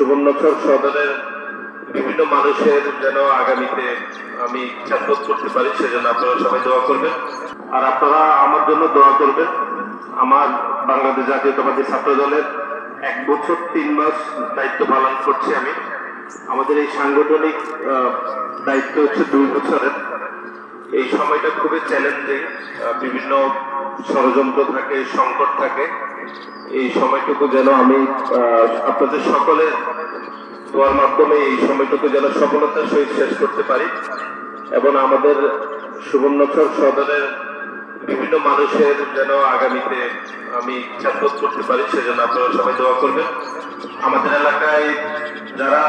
সুবর্ণচর সদরের বিভিন্ন মানুষের যেন আগামীতে আমি খেদমত করতে পারি, সেজন্য আপনারা সবাই দোয়া করবেন। আর আপনারা আমার জন্য দোয়া করবেন। আমার বাংলাদেশ জাতীয়তাবাদী ছাত্র দলের 1 বছর 3 মাস দায়িত্ব পালন করছি আমি। আমাদের এই সাংগঠনিক দায়িত্ব হচ্ছে 2 বছরের। এই সময়টা খুবই চ্যালেঞ্জিং, বিভিন্ন ষড়যন্ত্র থাকে, সংকট থাকে। এই সময়টুকু যেন আমি আপনাদের সকলের দোয়ার মাধ্যমে এই সময়টুকু যেন সফলতার সহিত শেষ করতে পারি এবং আমাদের সুবর্ণচর সদরের বিভিন্ন মানুষের যেন আগামীতে আমি খেদমত করতে পারি, সেজন্য আপনারা সবাই দোয়া করবেন। আমাদের এলাকায় যারা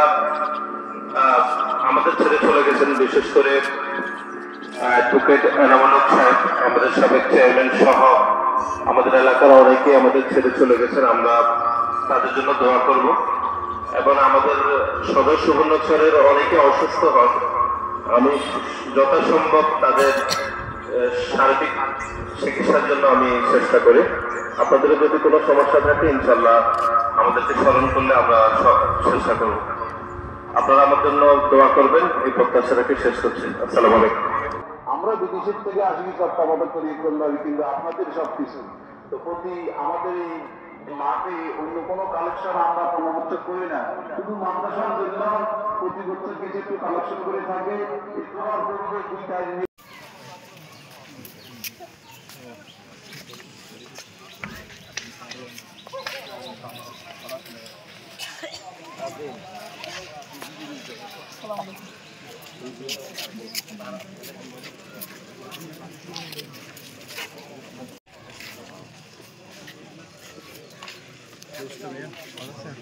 আমাদের ছেড়ে চলে গেছেন, বিশেষ করে অ্যাডভোকেট এনামুল হক সাহেব, আমাদের সাবেক চেয়ারম্যান সহ আমাদের এলাকার অনেকে আমাদের ছেড়ে চলে গেছেন, আমরা তাদের জন্য দোয়া করব। এবং আমাদের সদর সুবর্ণচরের অনেকে অসুস্থ হন, আমি যথাসম্ভব তাদের সার্বিক চিকিৎসার জন্য আমি চেষ্টা করি। আপনাদের যদি কোনো সমস্যা থাকে ইনশাল্লাহ আমাদেরকে স্মরণ করলে আমরা চেষ্টা করব। আপনারা আমার জন্য দোয়া করবেন, এই প্রত্যাশা রেখে শেষ করছি। আসসালামু আলাইকুম। আমরা বিদেশের থেকে আসি তত্ত্বাবধান করি করলাম, কিন্তু আপনাদের সবকিছু তো প্রতি আমাদের এই মাঠে অন্য কোনো কালেকশন আমরা কোনো বছর করি না, শুধু মাদ্রাসার জন্য প্রতি বছর কিছু একটু কালেকশন করে থাকে। তোমার পূর্বে 2 কাজ ভালো আছেন?